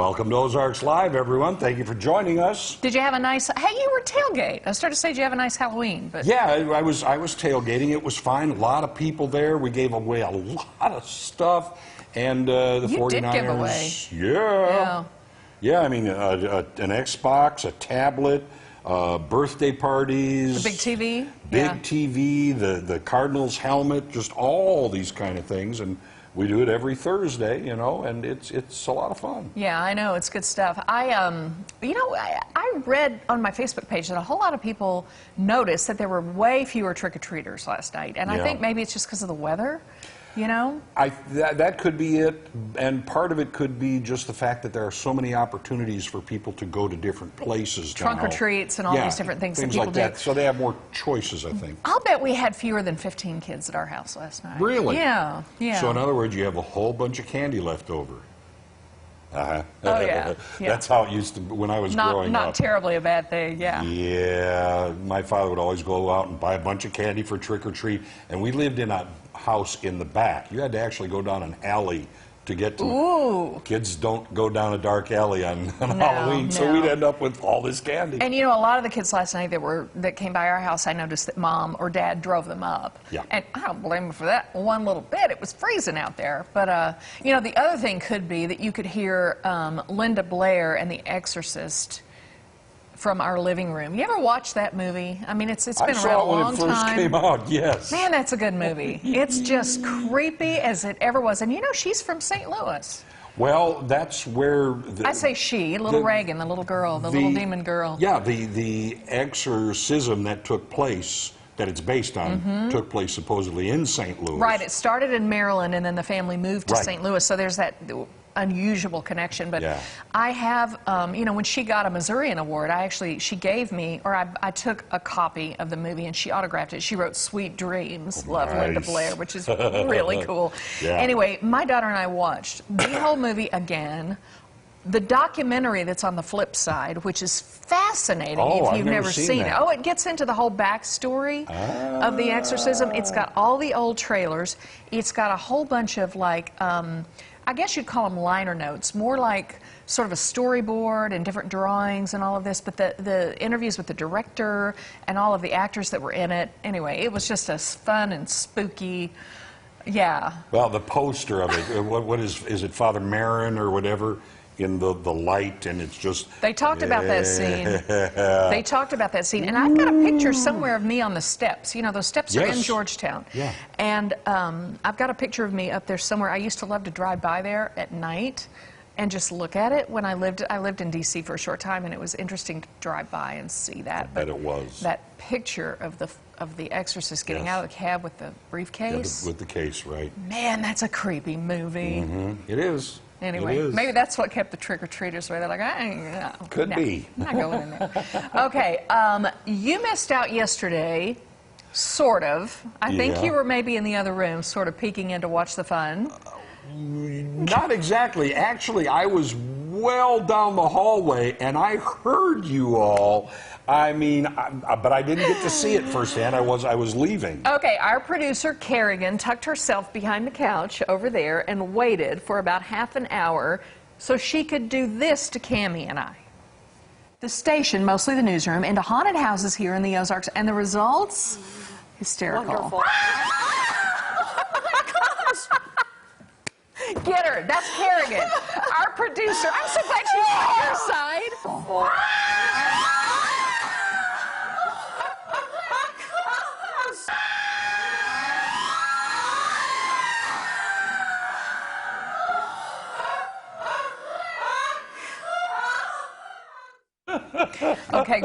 Welcome to Ozarks Live, everyone. Thank you for joining us. Did you have a nice... Hey, you were tailgate. I started to say, did you have a nice Halloween? But yeah, I was tailgating. It was fine. A lot of people there. We gave away a lot of stuff. And the you 49ers... did give away. Yeah. Yeah, I mean, an Xbox, a tablet, birthday parties. The big TV? Big TV, the Cardinals helmet, just all these kind of things. And we do it every Thursday, you know, and it's a lot of fun. Yeah, I know, it's good stuff. I read on my Facebook page that a whole lot of people noticed that there were way fewer trick-or-treaters last night, and I think maybe it's just because of the weather, you know? That could be it, and part of it could be just the fact that there are so many opportunities for people to go to different places. Trunk or treats and all these different things that people like that. So they have more choices, I think. I'll bet we had fewer than 15 kids at our house last night. Really? Yeah, yeah. So in other words, you have a whole bunch of candy left over. Oh, yeah. That's how it used to be when I was growing up. Not terribly a bad thing, yeah. Yeah, my father would always go out and buy a bunch of candy for trick-or-treat, and we lived in a house in the back. You had to actually go down an alley to get to it. Kids don't go down a dark alley on Halloween, so we'd end up with all this candy. And you know, a lot of the kids last night that came by our house, I noticed that Mom or Dad drove them up. Yeah. And I don't blame them for that one little bit. It was freezing out there. But, you know, the other thing could be that you could hear Linda Blair and The Exorcist from our living room. You ever watch that movie? I mean, it's been around a long time. I saw it when it first came out, yes. Man, that's a good movie. It's just creepy as it ever was. And you know, she's from St. Louis. Well, that's where... I say she, little Reagan, the little girl, the little demon girl. Yeah, the exorcism that took place, that it's based on, took place supposedly in St. Louis. Right, it started in Maryland, and then the family moved to St. Louis, so there's that unusual connection. But I have, you know, when she got a Missourian Award, she gave me, or I took a copy of the movie and she autographed it. She wrote "Sweet Dreams," love Linda Blair, which is really cool. Anyway, my daughter and I watched the whole movie again. The documentary that's on the flip side, which is fascinating if you've never seen it. Oh, it gets into the whole backstory of the exorcism. It's got all the old trailers. It's got a whole bunch of, like, I guess you'd call them liner notes, more like sort of a storyboard and different drawings and all of this, but the interviews with the director and all of the actors that were in it. Anyway, it was just a fun and spooky, Well, the poster of it, what is it, Father Marin or whatever, in the light, and it's just... They talked about that scene. They talked about that scene. And I've got a picture somewhere of me on the steps. You know, those steps are in Georgetown. Yeah. And I've got a picture of me up there somewhere. I used to love to drive by there at night and just look at it. When I lived in D.C. for a short time, and it was interesting to drive by and see that. I bet it was. That picture of the exorcist getting out of the cab with the briefcase. Yeah, with the case, right. Man, that's a creepy movie. It is. Anyway, maybe that's what kept the trick-or-treaters away. They're like, no. Could be. I'm not going in there. Okay, you missed out yesterday, sort of. I think you were maybe in the other room, sort of peeking in to watch the fun. Not exactly. Actually, I was well down the hallway, and I heard you all. I mean, but I didn't get to see it firsthand. I was leaving. Okay, our producer, Kerrigan, tucked herself behind the couch over there and waited for about half an hour so she could do this to Cammie and I. The station, mostly the newsroom, into haunted houses here in the Ozarks, and the results? Hysterical. Wonderful. Get her. That's Kerrigan, our producer. I'm so glad she's on your side. Okay.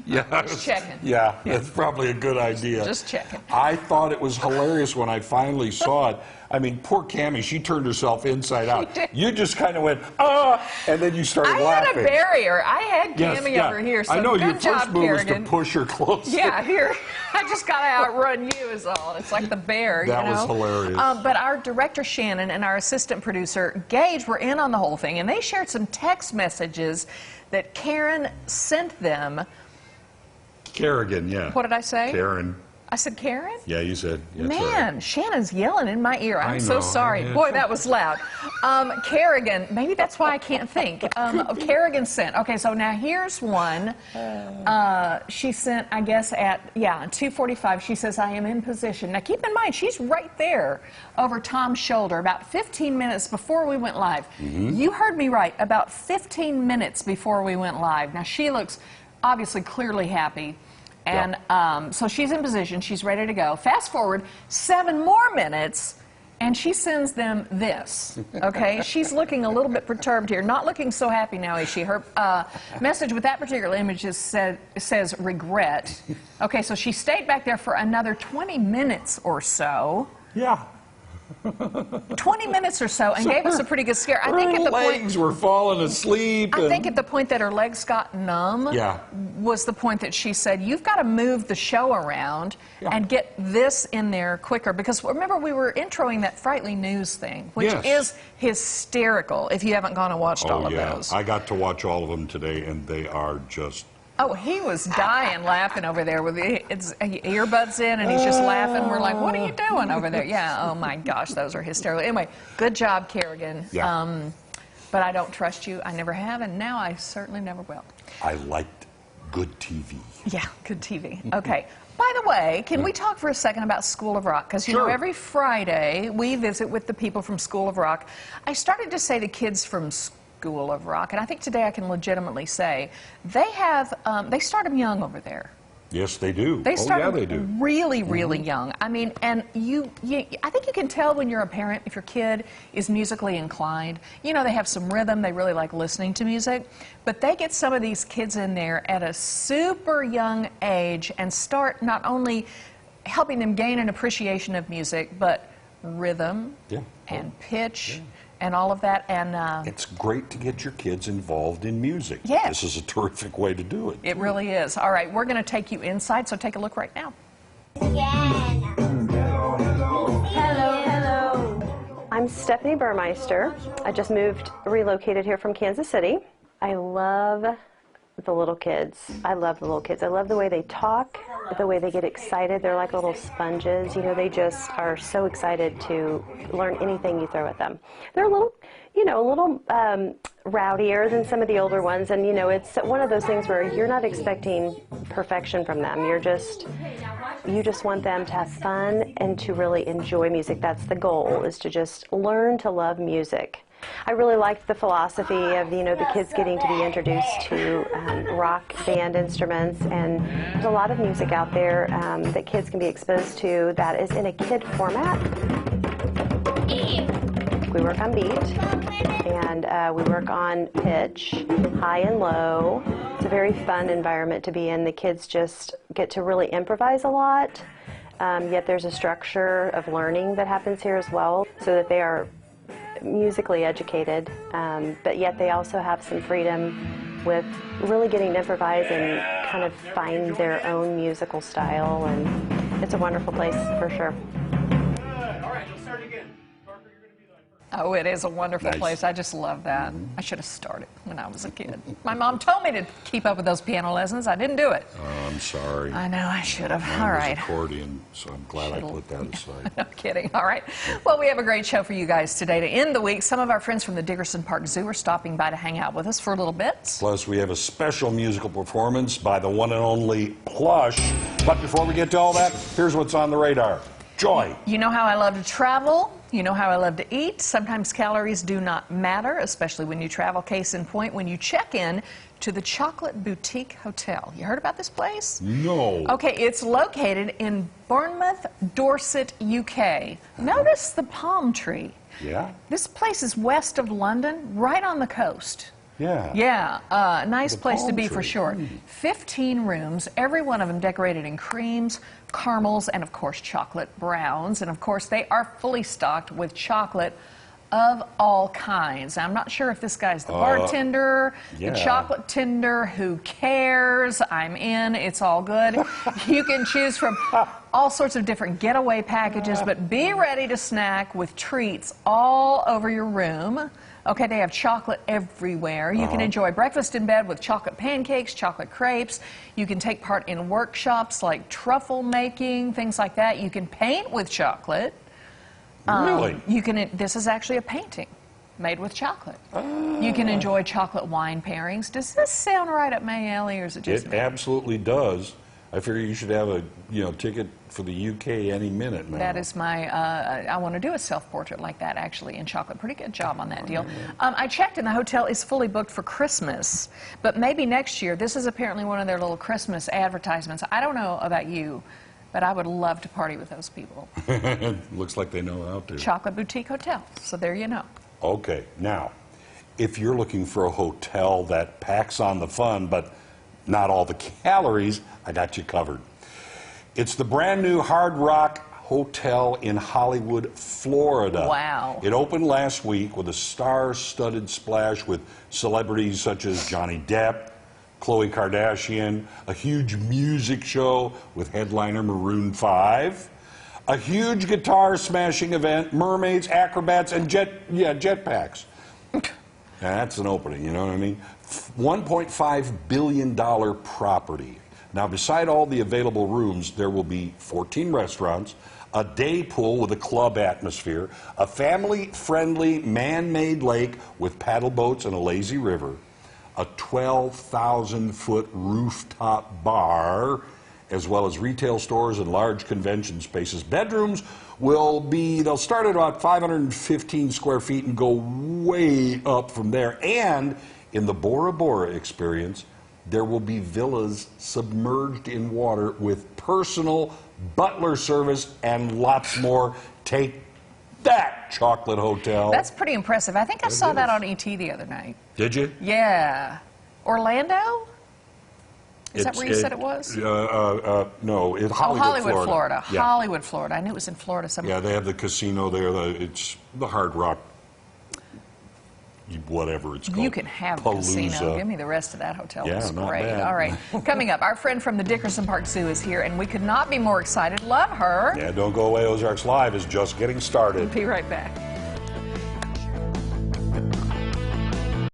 Yeah, just checking. Yeah, that's probably a good idea. Just checking. I thought it was hilarious when I finally saw it. I mean, poor Cammie, she turned herself inside out. You just kind of went, and then you started laughing. I had a barrier. I had Cammie over here, so I know good your job, first move Kerrigan. was to push her closer. Yeah, here. I just got to outrun you is all. It's like the bear, that you know? was hilarious. But our director, Shannon, and our assistant producer, Gage, were in on the whole thing, and they shared some text messages that Karen sent them. Kerrigan, yeah. What did I say? Karen. I said, Karen? Yeah, you said. Yeah, Man, right. Shannon's yelling in my ear. I'm so sorry. Yeah. Boy, that was loud. Kerrigan, maybe that's why I can't think. Kerrigan sent. Okay, so now here's one. She sent, I guess, at 2:45. She says, I am in position. Now keep in mind, she's right there over Tom's shoulder about 15 minutes before we went live. You heard me right, about 15 minutes before we went live. Now she looks obviously clearly happy. And so she's in position, she's ready to go. Fast forward 7 more minutes, and she sends them this, okay? She's looking a little bit perturbed here, not looking so happy now, is she? Her message with that particular image says regret. Okay, so she stayed back there for another 20 minutes or so. Yeah. 20 minutes or so, and gave us a pretty good scare. I think at the legs were falling asleep. I think at the point that her legs got numb was the point that she said, you've got to move the show around and get this in there quicker. Because remember, we were introing that Frightly News thing, which is hysterical if you haven't gone and watched all of those. I got to watch all of them today, and they are just... Oh, he was dying laughing over there with his earbuds in, and he's just laughing. We're like, what are you doing over there? Yeah, oh my gosh, those are hysterical. Anyway, good job, Kerrigan. Yeah. But I don't trust you. I never have, and now I certainly never will. I liked good TV. Yeah, good TV. Okay. By the way, can we talk for a second about School of Rock? Because, you know, every Friday we visit with the people from School of Rock. I started to say the kids from School of Rock, and I think today I can legitimately say they have, they start them young over there. Yes, they do. They start they do. really, really young. I mean, and I think you can tell when you're a parent if your kid is musically inclined. You know, they have some rhythm, they really like listening to music, but they get some of these kids in there at a super young age and start not only helping them gain an appreciation of music, but rhythm and pitch. And all of that, and it's great to get your kids involved in music. Yes. This is a terrific way to do it. It really is. All right, we're going to take you inside, so take a look right now. Hello, hello. I'm Stephanie Burmeister. I just relocated here from Kansas City. I love the little kids. I love the little kids. I love the way they talk, the way they get excited. They're like little sponges. You know, they just are so excited to learn anything you throw at them. They're a little, you know, a little rowdier than some of the older ones. And, you know, it's one of those things where you're not expecting perfection from them. You just want them to have fun and to really enjoy music. That's the goal, is to just learn to love music. I really liked the philosophy of, you know, the kids getting to be introduced to rock band instruments, and there's a lot of music out there that kids can be exposed to that is in a kid format. We work on beat, and we work on pitch, high and low. It's a very fun environment to be in. The kids just get to really improvise a lot, yet there's a structure of learning that happens here as well, so that they are musically educated, but yet they also have some freedom with really getting to improvise and kind of find their own musical style, and it's a wonderful place for sure. All right, let's start again. Parker, you're going to be the first. Oh, it is a wonderful place. I just love that. I should have started when I was a kid. My mom told me to keep up with those piano lessons. I didn't do it. Oh, I'm sorry. I know, I should have. Mine all was right. accordion, so I'm glad I put that aside. No kidding. All right. Well, we have a great show for you guys today. To end the week, some of our friends from the Dickerson Park Zoo are stopping by to hang out with us for a little bit. Plus, we have a special musical performance by the one and only Plush. But before we get to all that, here's what's on the radar. Joy. You know how I love to travel. You know how I love to eat. Sometimes calories do not matter, especially when you travel. Case in point, when you check in to the Chocolate Boutique Hotel. You heard about this place? No. Okay, it's located in Bournemouth, Dorset, UK. Notice the palm tree. Yeah? This place is west of London, right on the coast. Yeah. Yeah, nice place to be for tree. sure. 15 rooms, every one of them decorated in creams, caramels, and of course chocolate browns. And of course they are fully stocked with chocolate of all kinds. I'm not sure if this guy's the bartender, the chocolate tender, who cares? I'm in, it's all good. You can choose from all sorts of different getaway packages, but be ready to snack with treats all over your room. Okay, they have chocolate everywhere. You can enjoy breakfast in bed with chocolate pancakes, chocolate crepes. You can take part in workshops like truffle making, things like that. You can paint with chocolate. Really? This is actually a painting made with chocolate. You can enjoy chocolate wine pairings. Does this sound right up my alley, or is it just It me? absolutely does. I figure you should have a ticket for the UK any minute now. That is my, I want to do a self-portrait like that, actually, in chocolate. Pretty good job on that deal. I checked, and the hotel is fully booked for Christmas, but maybe next year. This is apparently one of their little Christmas advertisements. I don't know about you, but I would love to party with those people. Looks like they know how to. Chocolate Boutique Hotel, so there you know. Okay, now, if you're looking for a hotel that packs on the fun, but not all the calories, I got you covered. It's the brand new Hard Rock Hotel in Hollywood, Florida. Wow. It opened last week with a star-studded splash with celebrities such as Johnny Depp, Khloe Kardashian, a huge music show with headliner Maroon 5, a huge guitar-smashing event, mermaids, acrobats, and jetpacks. That's an opening, you know what I mean? $1.5 billion property. Now, beside all the available rooms, there will be 14 restaurants, a day pool with a club atmosphere, a family-friendly man-made lake with paddle boats and a lazy river, a 12,000-foot rooftop bar, as well as retail stores and large convention spaces. Bedrooms they'll start at about 515 square feet and go way up from there. And in the Bora Bora experience, there will be villas submerged in water with personal butler service and lots more. Take that, Chocolate Hotel. That's pretty impressive. I think I saw that on ET the other night. Did you? Yeah. Orlando? Is that where you said it was? No, it's Hollywood, Hollywood, Florida. Yeah. Hollywood, Florida. I knew it was in Florida somewhere. Yeah, they have the casino there. It's the Hard Rock, whatever it's called. You can have the casino. Give me the rest of that hotel. Yeah, It's not great. bad. All right. Coming up, our friend from the Dickerson Park Zoo is here, and we could not be more excited. Love her. Yeah, don't go away. Ozarks Live is just getting started. Be right back.